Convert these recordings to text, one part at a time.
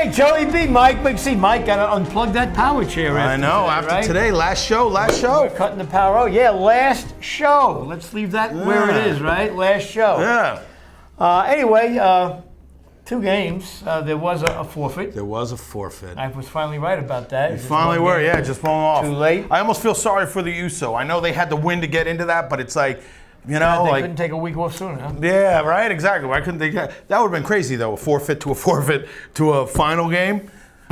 Hey, Joey B, Mike McSee. Mike, gotta unplug that power chair. I know. Today, after right? today, last show. We're cutting the power out. Yeah, last show. Let's leave that where it is, right? Last show. Yeah. Anyway, 2 games. There was a forfeit. There was a forfeit. I was finally right about that. You finally were, yeah, just blowing off. Too late. I almost feel sorry for the Uso. I know they had the win to get into that, but it's like, you They know, like couldn't take a week off sooner, huh? yeah, right, exactly. Why couldn't they? That would have been crazy though, a forfeit to a final game.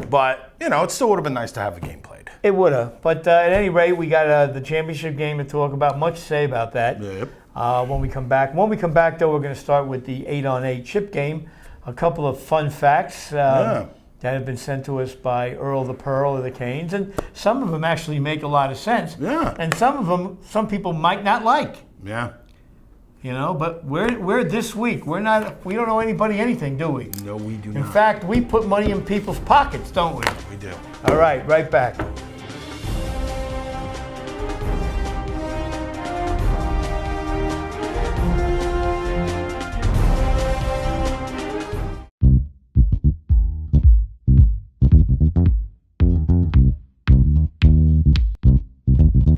But you know, it still would have been nice to have the game played. It would have. But at any rate, we got the championship game to talk about. Much to say about that. Yep. When we come back. When we come back, though, we're going to start with the 8-on-8 chip game. A couple of fun facts that have been sent to us by Earl the Pearl of the Canes, and some of them actually make a lot of sense. Yeah. And some of them, some people might not like. Yeah. You know, but we're this week. We don't owe anybody anything, do we? No, we do In not. fact, we put money in people's pockets, don't we? We do. All right, right back.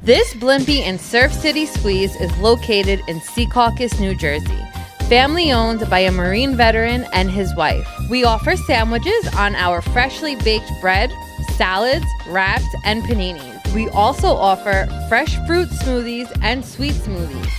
This Blimpie and Surf City Squeeze is located in Secaucus, New Jersey. Family owned by a Marine veteran and his wife. We offer sandwiches on our freshly baked bread, salads, wraps, and paninis. We also offer fresh fruit smoothies and sweet smoothies.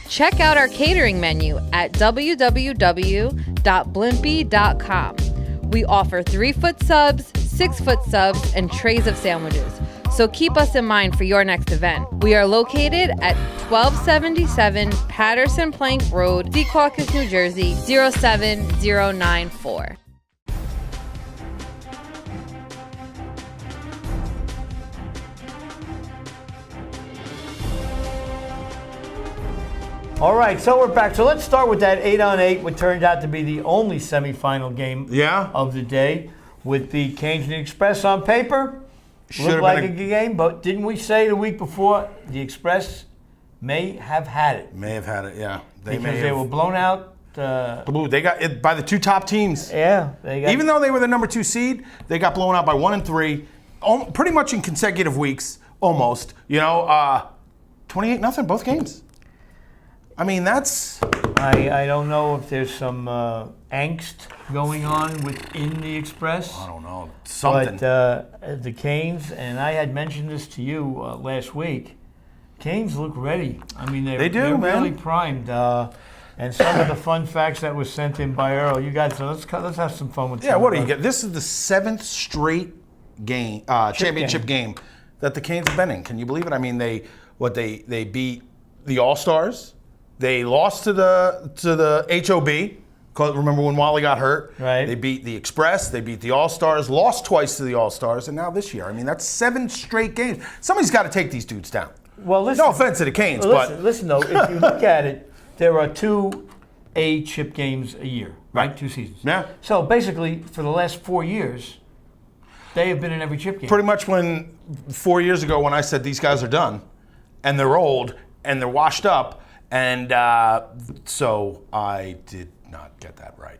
Check out our catering menu at www.blimpie.com. We offer 3-foot subs, 6-foot subs, and trays of sandwiches. So keep us in mind for your next event. We are located at 1277 Patterson Plank Road, Secaucus, New Jersey, 07094. All right, so we're back. So let's start with that 8-on-8, what turned out to be the only semifinal game of the day, with the Canes and the Express on paper. Looked like a good game, but didn't we say the week before the Express may have had it? May have had it, yeah. They were blown out. They got it by the 2 top teams. Yeah, even though they were the number 2 seed, they got blown out by 1 and 3, pretty much in consecutive weeks, almost. You know, 28-0 both games. I mean, that's. I don't know if there's some angst going on within the Express. I don't know, something. But the Canes, and I had mentioned this to you last week, Canes look ready. I mean, they're really primed. And some of the fun facts that was sent in by Earl, you guys, so let's have some fun with. Yeah, what do you get? This is the 7th straight game, championship game that the Canes have been in. Can you believe it? I mean, they beat the All-Stars. They lost to the HOB. Remember when Wally got hurt? Right. They beat the Express. They beat the All-Stars. Lost twice to the All-Stars, and now this year. I mean, that's 7 straight games. Somebody's got to take these dudes down. Well, listen. No offense to the Canes, listen though. If you look at it, there are 2 A chip games a year, right? 2 seasons. Yeah. So basically, for the last 4 years, they have been in every chip game. Pretty much 4 years ago when I said these guys are done, and they're old, and they're washed up, and so I did not get that right.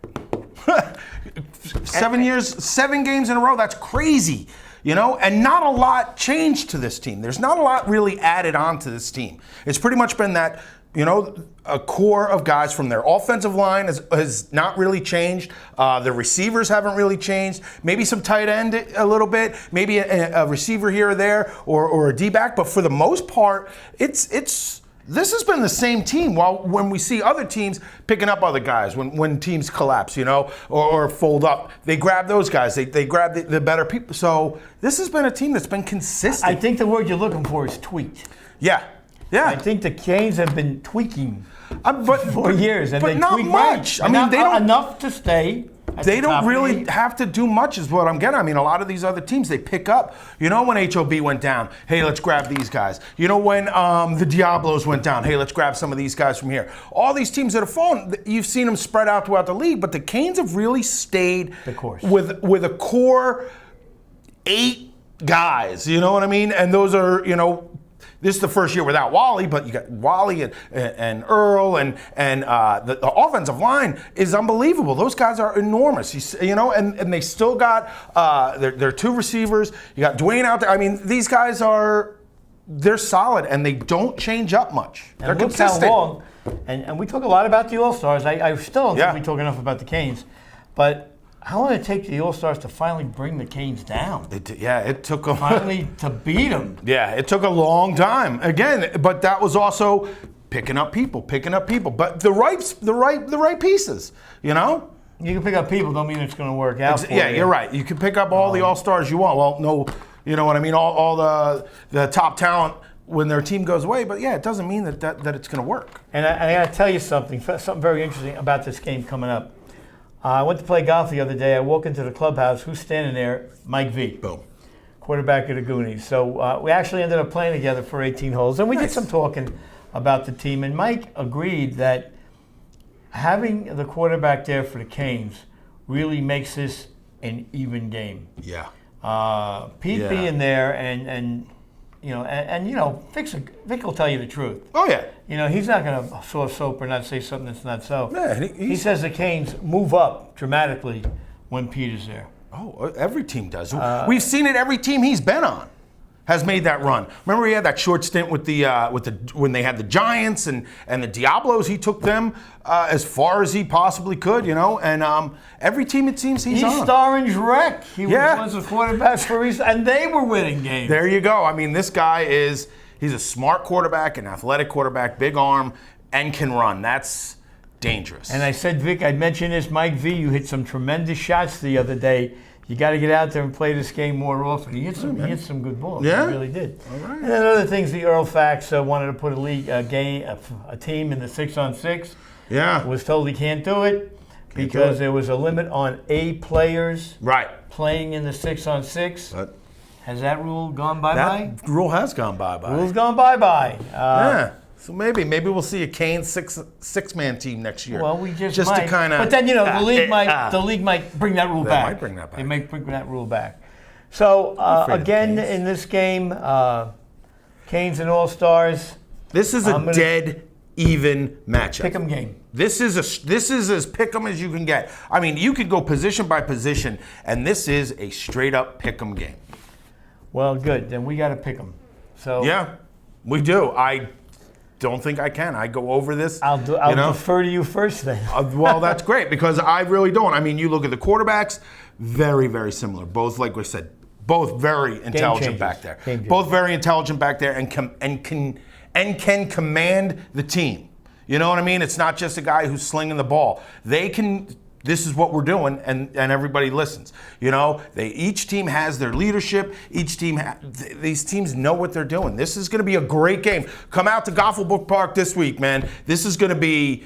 7 years, 7 games in a row, that's crazy. You know, and not a lot changed to this team. There's not a lot really added on to this team. It's pretty much been that, you know, a core of guys from their offensive line has not really changed. The receivers haven't really changed. Maybe some tight end a little bit. Maybe a receiver here or there, or a D-back. But for the most part, this has been the same team. While when we see other teams picking up other guys, when teams collapse, you know, or fold up, they grab those guys. They grab the better people. So this has been a team that's been consistent. I think the word you're looking for is tweaked. Yeah. I think the Canes have been tweaking for years, and but they not tweak much. Right. I mean, they don't enough to stay. They don't really have to do much, is what I'm getting. I mean, a lot of these other teams, they pick up. You know, when HOB went down, hey, let's grab these guys. You know, when the Diablos went down, hey, let's grab some of these guys from here. All these teams that have fallen, you've seen them spread out throughout the league, but the Canes have really stayed the course with a core 8 guys. You know what I mean? And those are, you know, this is the first year without Wally, but you got Wally and Earl and the offensive line is unbelievable. Those guys are enormous, and they still got their 2 receivers. You got Dwayne out there. I mean, these guys they're solid and they don't change up much. They're and consistent. How long, and we talk a lot about the All-Stars. I still don't think we talk enough about the Canes, but. How long did it take the All-Stars to finally bring the Canes down? It took them. Finally to beat them. Yeah, it took a long time. Again, but that was also picking up people. But the right pieces, You can pick up people, don't mean it's going to work out for you. Yeah, you're right. You can pick up all the All-Stars you want. Well, no, you know what I mean? All the top talent when their team goes away. But yeah, it doesn't mean that it's going to work. And I got to tell you something very interesting about this game coming up. I went to play golf the other day. I walk into the clubhouse. Who's standing there? Mike V. Boom. Quarterback of the Goonies. So we actually ended up playing together for 18 holes. And we did some talking about the team. And Mike agreed that having the quarterback there for the Canes really makes this an even game. Yeah. Pete being there and Vic will tell you the truth. Oh, yeah. He's not going to soft soap or not say something that's not so. Yeah, he says the Canes move up dramatically when Pete is there. Oh, every team does. We've seen it. Every team he's been on has made that run. Remember, he had that short stint with the when they had the Giants and the Diablos. He took them as far as he possibly could, And every team it seems he's on. East Orange Wreck. He was the quarterback for East, and they were winning games. There you go. I mean, this guy he's a smart quarterback, an athletic quarterback, big arm, and can run. That's dangerous. And I said, Vic, I mentioned this, Mike V. You hit some tremendous shots the other day. You got to get out there and play this game more often. He hit some good balls. Yeah? He really did. All right. And then other things, the Earl Fax wanted to put a team in the 6-on-6. Yeah. Was told he can't do it because there was a limit on A players playing in the 6-on-6. But has that rule gone bye-bye? That rule has gone bye-bye. Rule's gone bye-bye. Yeah. So maybe we'll see a Canes six-man team next year. Well, we just might. To kind of. But then the league might bring that rule back. They might bring that back. They might bring that rule back. So again, in this game, Canes and All-Stars. This is a dead even matchup. Pick'em game. This is as pick'em as you can get. I mean, you could go position by position, and this is a straight up pick'em game. Well, good. Then we got to pick them. So yeah, we do. I don't think I can. I go over this. I'll defer to you first then. Well, that's great because I really don't. I mean, you look at the quarterbacks, very, very similar. Both, like we said, both very intelligent back there. Both very intelligent back there and can command the team. You know what I mean? It's not just a guy who's slinging the ball. They can. This is what we're doing, and everybody listens. Each team has their leadership. These teams know what they're doing. This is going to be a great game. Come out to Goffelbrook Park this week, man. This is the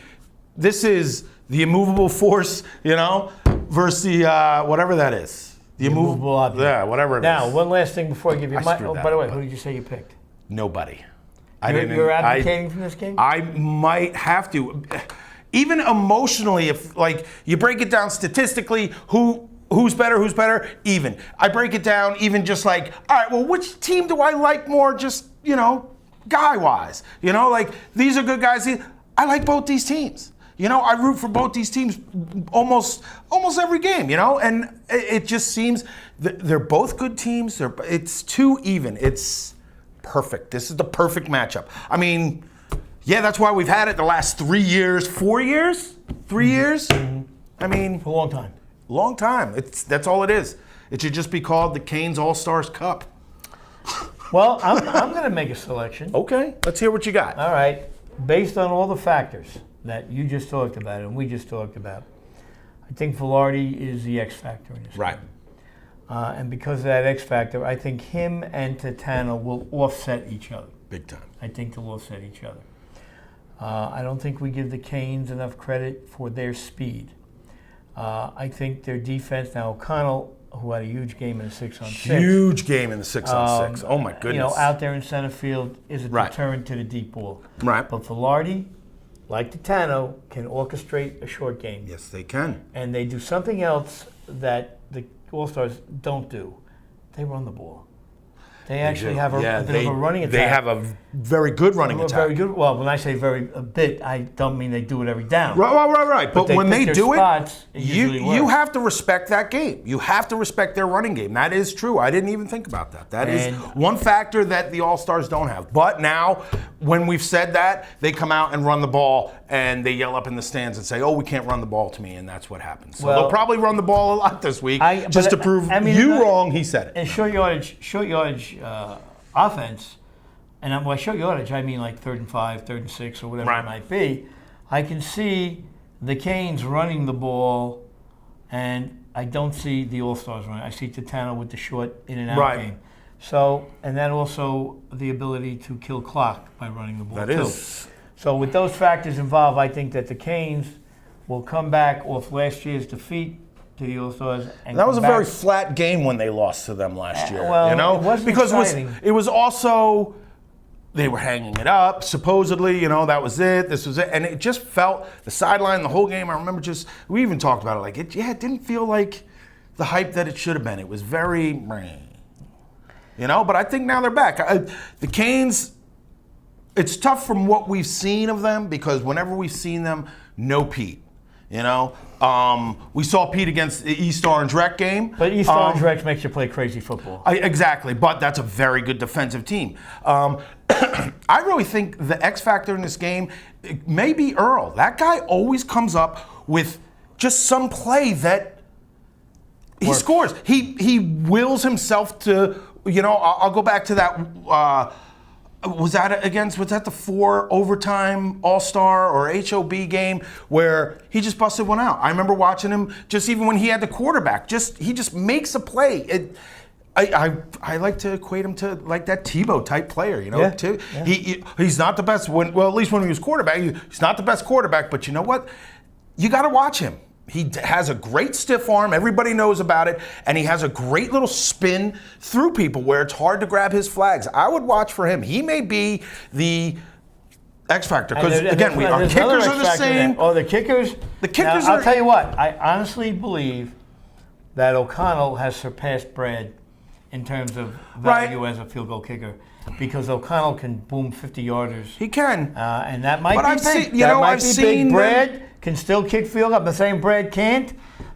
immovable force, versus the whatever that is. The immovable object. Yeah, whatever it is. Now, one last thing before I give you my. Oh, by the way, who did you say you picked? Nobody. You're advocating from this game? I might have to. Even emotionally, if you break it down statistically, who's better, even. I break it down even just all right, well, which team do I like more just, guy-wise? These are good guys. I like both these teams. I root for both these teams almost every game, and it just seems they're both good teams. It's too even. It's perfect. This is the perfect matchup. I mean, yeah, that's why we've had it the last 3 years, 4 years, 3 years. Mm-hmm. I mean, for a long time. Long time. That's all it is. It should just be called the Canes All-Stars Cup. Well, I'm going to make a selection. Okay, let's hear what you got. All right, based on all the factors that you just talked about and we just talked about, I think Velarde is the X factor in this game. And because of that X factor, I think him and Tatano will offset each other. Big time. I think they'll offset each other. I don't think we give the Canes enough credit for their speed. I think their defense, now O'Connell, who had a huge game in the 6-on-6. Huge game in the 6-on-6. Oh my goodness. Out there in center field is a deterrent to the deep ball. Right. But Velarde, like Tatano, can orchestrate a short game. Yes, they can. And they do something else that the All-Stars don't do. They run the ball. They actually have a bit of a running attack. They have a very good running attack. Very good. Well, when I say a bit, I don't mean they do it every down. Right. But when they do spots, you have to respect that game. You have to respect their running game. That is true. I didn't even think about that. That is one factor that the All-Stars don't have. But now, when we've said that, they come out and run the ball, and they yell up in the stands and say, "Oh, we can't run the ball to me," and that's what happens. So they'll probably run the ball a lot this week, just to prove you wrong. He said it. And short yardage offense. And by short yardage, I mean like 3rd and 5, 3rd and 6, or whatever it might be. I can see the Canes running the ball, and I don't see the All-Stars running. I see Tatano with the short in and out game. So, and then also the ability to kill clock by running the ball too. So with those factors involved, I think that the Canes will come back off last year's defeat to the All-Stars. And that was a very flat game when they lost to them last year. Well, it wasn't exciting. It was also. They were hanging it up, supposedly, that was it, this was it. And it just felt, the sideline, the whole game, I remember we even talked about it, it didn't feel like the hype that it should have been. It was very, but I think now they're back. The Canes, it's tough from what we've seen of them because whenever we've seen them, no Pete. We saw Pete against the East Orange Rec game. But East Orange Rec makes you play crazy football. Exactly, but that's a very good defensive team. I really think the X factor in this game may be Earl. That guy always comes up with just some play that he scores. He wills himself to, I'll go back to that. Was that the 4 overtime All-Star or HOB game where he just busted one out? I remember watching him just even when he had the quarterback. He just makes a play. I like to equate him to like that Tebow type player, He's not the best at least when he was quarterback. He's not the best quarterback, but you know what? You got to watch him. He has a great stiff arm. Everybody knows about it. And he has a great little spin through people where it's hard to grab his flags. I would watch for him. He may be the X factor. Because, again, our kickers are the same. The kickers? The kickers I'll tell you what. I honestly believe that O'Connell has surpassed Brad in terms of value as a field goal kicker. Because O'Connell can boom 50-yarders. He can. And that might be big. I've seen Brad can still kick field goal. I'm not saying Brad can't,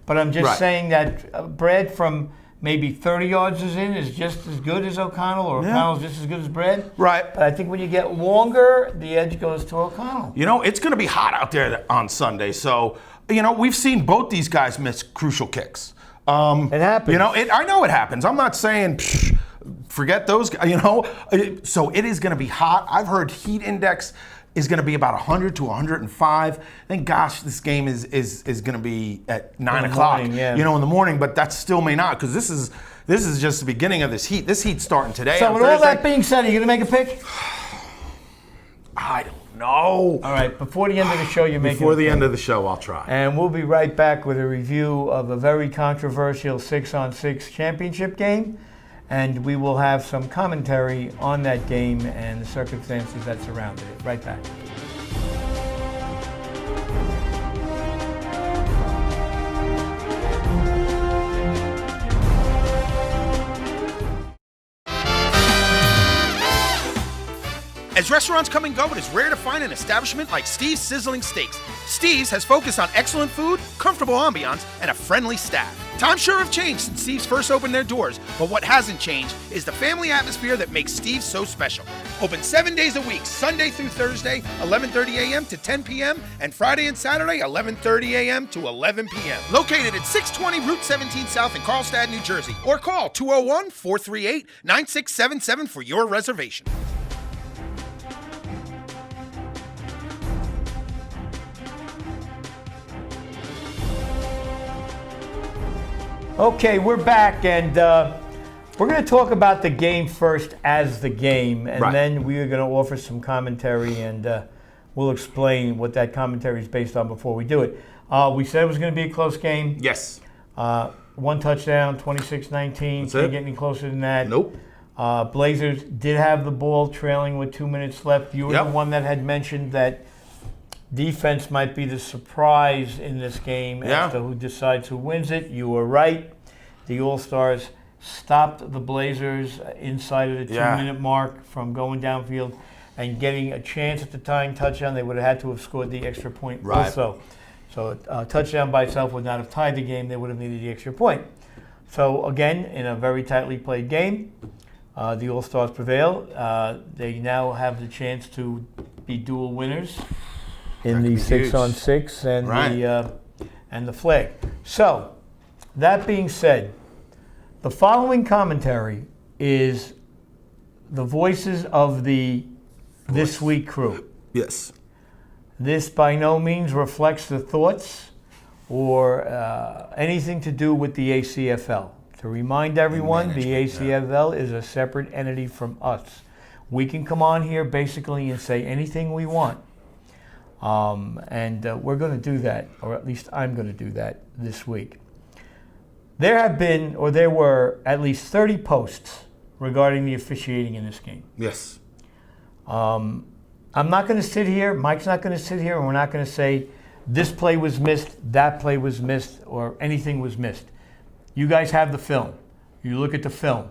but I'm just saying that Brad from maybe 30 yards is just as good as O'Connell, or O'Connell's just as good as Brad. Right. But I think when you get longer, the edge goes to O'Connell. It's going to be hot out there on Sunday. So, we've seen both these guys miss crucial kicks. It happens. I know it happens. I'm not saying forget those guys, So it is going to be hot. I've heard heat index is going to be about 100 to 105. Thank gosh this game is going to be at 9 o'clock, in the morning, but that still may not because this is just the beginning of this heat. This heat's starting today. So with all that being said, are you going to make a pick? I don't know. All right, before the end of the show, you're making Before the end of the show, I'll try. And we'll be right back with a review of a very controversial 6-on-6 championship game. And we will have some commentary on that game and the circumstances that surrounded it. Right back. As restaurants come and go, it is rare to find an establishment like Steve's Sizzling Steaks. Steve's has focused on excellent food, comfortable ambiance, and a friendly staff. Times sure have changed since Steve's first opened their doors, but what hasn't changed is the family atmosphere that makes Steve's so special. Open 7 days a week, Sunday through Thursday, 11:30 a.m. to 10 p.m., and Friday and Saturday, 11:30 a.m. to 11 p.m. Located at 620 Route 17 South in Carlstadt, New Jersey, or call 201-438-9677 for your reservation. Okay, we're back, and we're going to talk about the game first as the game, and then we are going to offer some commentary, and we'll explain what that commentary is based on before we do it. We said it was going to be a close game. Yes. One touchdown, 26-19. Can't get any closer than that. Nope. Blazers did have the ball trailing with 2 minutes left. You were the one that had mentioned that defense might be the surprise in this game as to who decides who wins it. You were right. The All-Stars stopped the Blazers inside of the 2-minute mark from going downfield and getting a chance at the tying touchdown. They would have had to have scored the extra point also. So a touchdown by itself would not have tied the game. They would have needed the extra point. So again, in a very tightly played game, the All-Stars prevail. They now have the chance to be dual winners in the 6-on-6 and the flag. So, that being said, the following commentary is the voices of the This Week crew. Yes. This by no means reflects the thoughts or anything to do with the ACFL. To remind everyone, the ACFL is a separate entity from us. We can come on here basically and say anything we want. And we're going to do that, or at least I'm going to do that this week. There were at least 30 posts regarding the officiating in this game. Yes. I'm not going to sit here, Mike's not going to sit here, and we're not going to say this play was missed, that play was missed, or anything was missed. You guys have the film. You look at the film.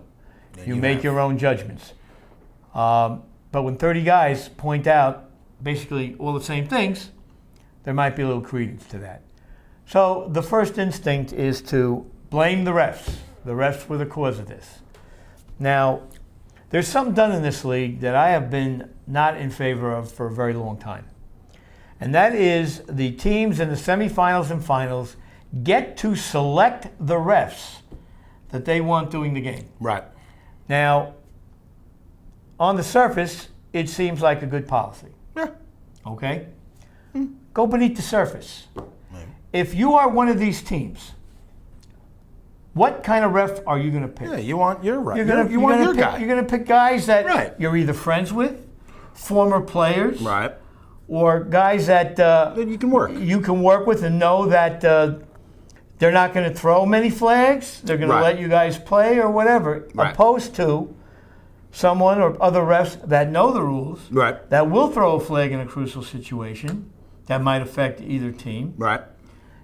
You make your own judgments. But when 30 guys point out basically all the same things, there might be a little credence to that. So the first instinct is to blame the refs. The refs were the cause of this. Now, there's something done in this league that I have been not in favor of for a very long time. And that is the teams in the semifinals and finals get to select the refs that they want doing the game. Right. Now, on the surface, it seems like a good policy. Yeah. Okay? Go beneath the surface. If you are one of these teams, what kind of ref are you going to pick? Yeah, you want your ref. You want your guy. You're going to pick guys that you're either friends with, former players, or guys that you can work. You can work with and know that they're not going to throw many flags. They're going to let you guys play or whatever, opposed to someone or other refs that know the rules, that will throw a flag in a crucial situation that might affect either team,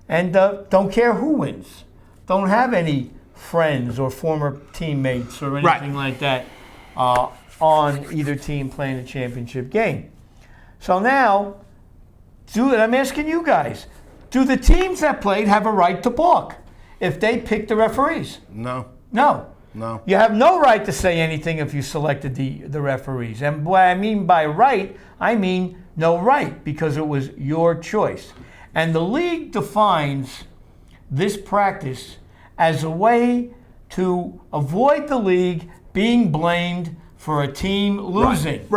and don't care who wins. Don't have any friends or former teammates or anything like that on either team playing a championship game. So now, I'm asking you guys, do the teams that played have a right to balk if they pick the referees? No. You have no right to say anything if you selected the referees. And what I mean by right, I mean no right, because it was your choice. And the league defines this practice as a way to avoid the league being blamed for a team losing.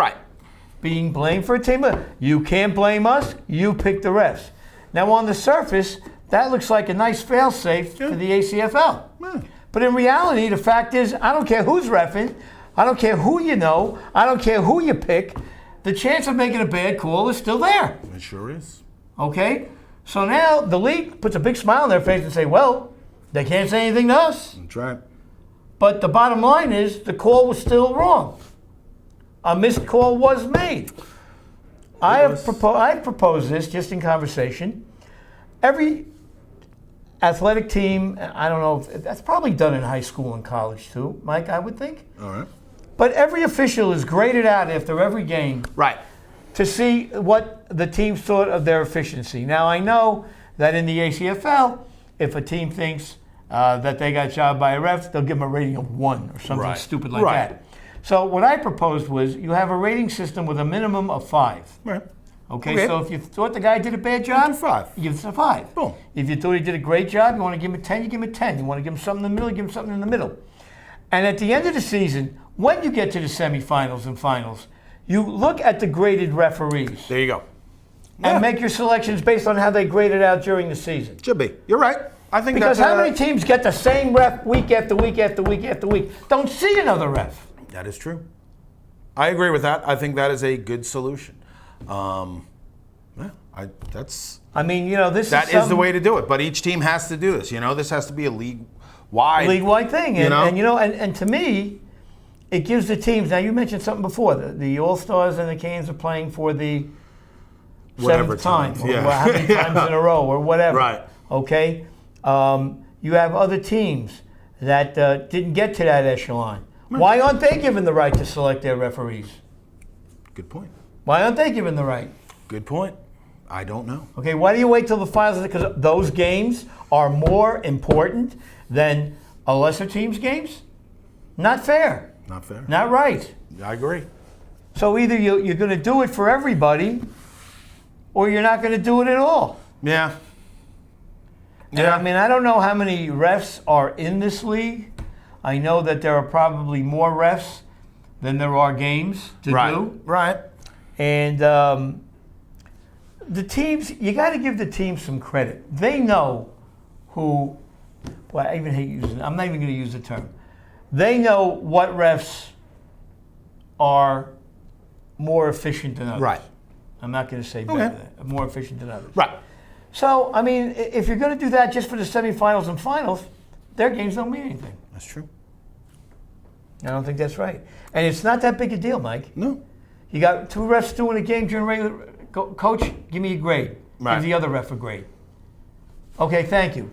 Being blamed for a team. You can't blame us, you pick the refs. Now on the surface, that looks like a nice fail-safe for the ACFL. But in reality, the fact is, I don't care who's reffing, I don't care who you know, I don't care who you pick, the chance of making a bad call is still there. It sure is. Okay? So now the league puts a big smile on their face and say, well, they can't say anything to us. That's right. But the bottom line is the call was still wrong. A missed call was made. I've proposed this just in conversation. Every athletic team, I don't know, that's probably done in high school and college too, Mike, I would think. All right. But every official is graded out after every game to see what the teams thought of their efficiency. Now, I know that in the ACFL, if a team thinks that they got jobbed by a ref, they'll give them a rating of 1 or something stupid like that. So what I proposed was you have a rating system with a minimum of 5. Okay, so if you thought the guy did a bad job, you give it a 5. Boom. If you thought he did a great job, you want to give him a 10, you give him a 10. You want to give him something in the middle, you give him something in the middle. And at the end of the season, when you get to the semifinals and finals, you look at the graded referees. There you go. And make your selections based on how they graded out during the season. Should be. You're right. I think because how many teams get the same ref week after week after week after week? Don't see another ref. That is true. I agree with that. I think that is a good solution. That is the way to do it. But each team has to do this. This has to be a league-wide thing. And to me, it gives the teams. Now you mentioned something before. The All-Stars and the Canes are playing for the seventh time, or how many times in a row, or whatever. Okay. You have other teams that didn't get to that echelon. Why aren't they given the right to select their referees? Good point. Why aren't they given the right? Good point. I don't know. Okay, why do you wait till the finals? Because those games are more important than a lesser team's games? Not fair. Not fair. Not right. I agree. So either you're going to do it for everybody, or you're not going to do it at all. Yeah. And I mean, I don't know how many refs are in this league. I know that there are probably more refs than there are games to do. Right. And the teams, you got to give the teams some credit. They know who, well, I even hate using, I'm not even going to use the term. They know what refs are more efficient than others. Right. I'm not going to say better than, more efficient than others. Right. So, I mean, if you're going to do that just for the semifinals and finals, their games don't mean anything. That's true. I don't think that's right. And it's not that big a deal, Mike. No. You got 2 refs doing a game during regular. Coach, give me a grade. Right. Give the other ref a grade. Okay, thank you.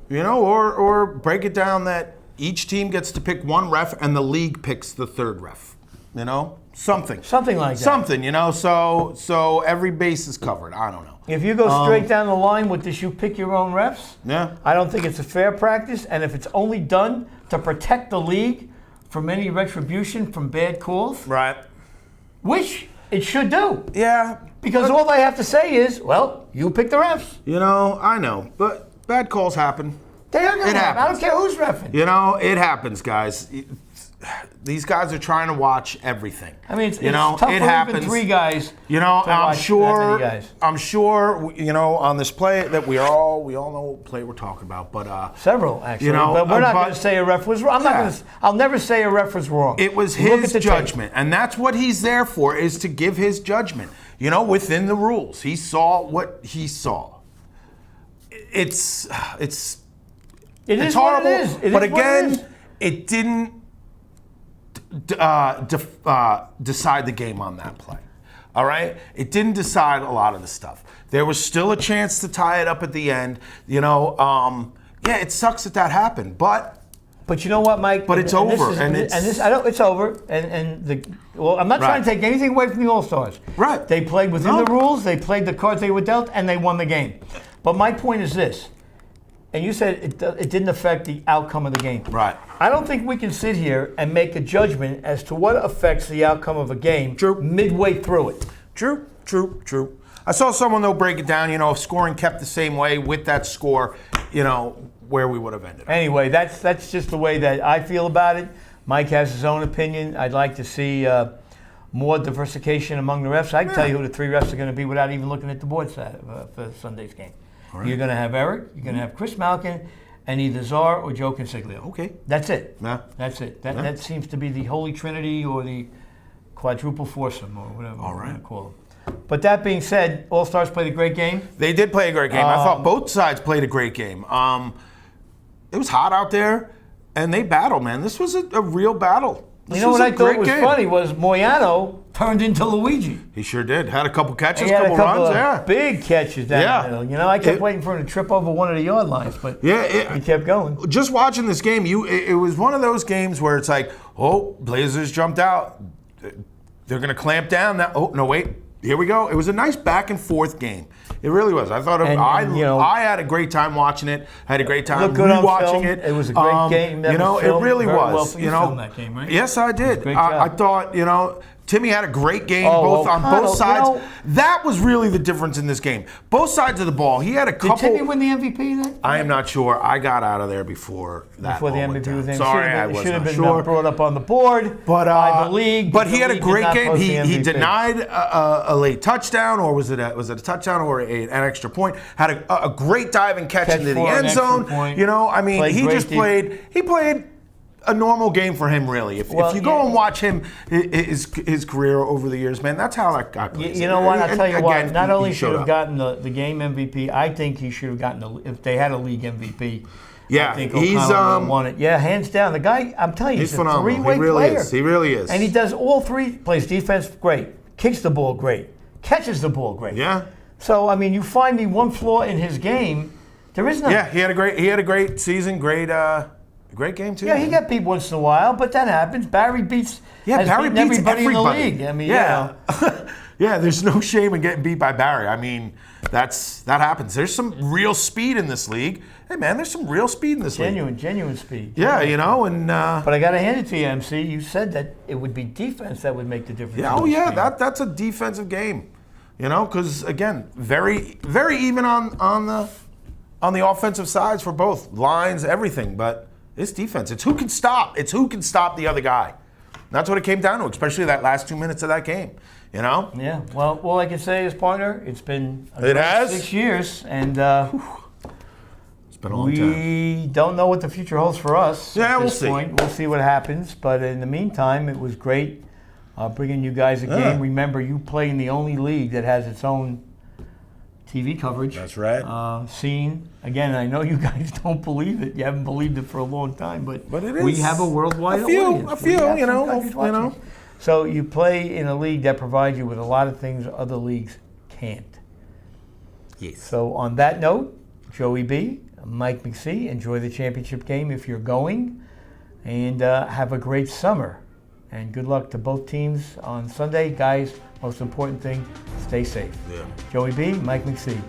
You know, or break it down that each team gets to pick one ref and the league picks the third ref. You know, something like that. Something, you know, so every base is covered. I don't know. If you go straight down the line with this, you pick your own refs. Yeah. I don't think it's a fair practice, and if it's only done to protect the league from any retribution from bad calls, Right. which it should do, Yeah. because all they have to say is, "Well, you pick the refs." You know, I know, but bad calls happen. They are gonna It happen. I happens. don't care who's reffing. You know, it happens, guys. These guys are trying to watch everything. I mean, it's it tough for even happens. 3 guys. You know, to I'm watch that sure. many guys. I'm sure. You know, on this play that we all know what play we're talking about, but Several, actually. You know, but we're not but- going to say a ref was wrong. I'll never say a ref was wrong. it was Look his at the judgment, and that's what he's there for, is to give his judgment. You know, within the rules, he saw what he saw. It's It is it's what horrible, it is. It but is what it again, is. it didn't decide the game on that play. All right, it didn't decide a lot of the stuff. There was still a chance to tie it up at the end. You know, yeah, it sucks that happened, but But you know what, Mike? But it's over, and it's- I know it's over. I'm not trying Right. to take anything away from the All-Stars. Right. They played within No. the rules. They played the cards they were dealt, and they won the game. But my point is this, and you said it didn't affect the outcome of the game. Right. I don't think we can sit here and make a judgment as to what affects the outcome of a game midway through it. True. I saw someone though break it down. You know, if scoring kept the same way with that score, you know, where we would have ended up. Anyway, that's just the way that I feel about it. Mike has his own opinion. I'd like to see more diversification among the refs. I can tell you who the 3 refs are going to be without even looking at the board for Sunday's game. Right. You're going to have Eric, you're going to have Chris Malkin, and either Czar or Joe Consiglio. Okay. That's it. Yeah. That's it. That seems to be the holy trinity or the quadruple foursome or whatever you want to call them. But that being said, All-Stars played a great game. They did play a great game. I thought both sides played a great game. It was hot out there, and they battled, man. This was a real battle. You know what I thought was funny was Moyano turned into Luigi. He sure did. Had a couple catches, He had couple a couple runs, of yeah. big catches down the middle. You know, I kept waiting for him to trip over one of the yard lines, but he kept going. Just watching this game, it was one of those games where it's like, oh, Blazers jumped out. They're going to clamp down. Now, oh, no, wait. Here we go. It was a nice back and forth game. It really was. I thought I had a great time watching it. I had a great time rewatching it. It was a great game. You know, it really was. You filmed that game, right? Yes, I did. Great job. I thought, you know, Timmy had a great game on both sides. You know, that was really the difference in this game. Both sides of the ball. He had a couple. Did Timmy win the MVP then? I am not sure. I got out of there before that. Before the MVP was named. Sorry, I was should have not been sure. Brought up on the board by the league. But he had a great game. He MVP. denied a late touchdown, or was it a touchdown or an extra point? Had a great dive and catch into the end zone. Point. You know, I mean, he just played. He played a normal game for him, really. If you go and watch him, his career over the years, man, that's how that guy plays. You know what? I'll tell you what. Not only he should have up. gotten the game MVP, I think he should have gotten if they had a league MVP. Yeah, I think O'Connell would have won it. Yeah, hands down. The guy, I'm telling you, He's he's a phenomenal. three-way He really player. is. He really is. And he does all 3. Plays defense great, kicks the ball great, catches the ball great. Yeah. So I mean, you find me one flaw in his game, there is none. Yeah, he had a great season. Great. Great game too. Yeah, he got beat once in a while, but that happens. Barry beats. Yeah, Barry beats everybody in the everybody. league. I mean, yeah, yeah. There's no shame in getting beat by Barry. I mean, that happens. There's some real speed in this league. Hey, man, there's some real speed in this league. Genuine speed. Yeah, you know, and. But I got to hand it to you, MC. You said that it would be defense that would make the difference. Yeah, that's a defensive game. You know, because again, very, very even on the offensive sides for both lines, everything. But it's defense. It's who can stop. It's who can stop the other guy. And that's what it came down to, especially that last 2 minutes of that game. You know. Yeah. Well, all I can say is, partner, it's been 6 years, and it's been a long time. We don't know what the future holds for us. Yeah, at we'll this see. point. We'll see what happens. But in the meantime, it was great bringing you guys a game. Remember, you play in the only league that has its own TV coverage. That's right. Seen. Again, I know you guys don't believe it. You haven't believed it for a long time, but it is. we have a worldwide audience. A few, you know. So you play in a league that provides you with a lot of things other leagues can't. Yes. So on that note, Joey B, Mike McSee, enjoy the championship game if you're going, and have a great summer. And good luck to both teams on Sunday. Guys, most important thing, stay safe. Yeah. Joey B, Mike McSee.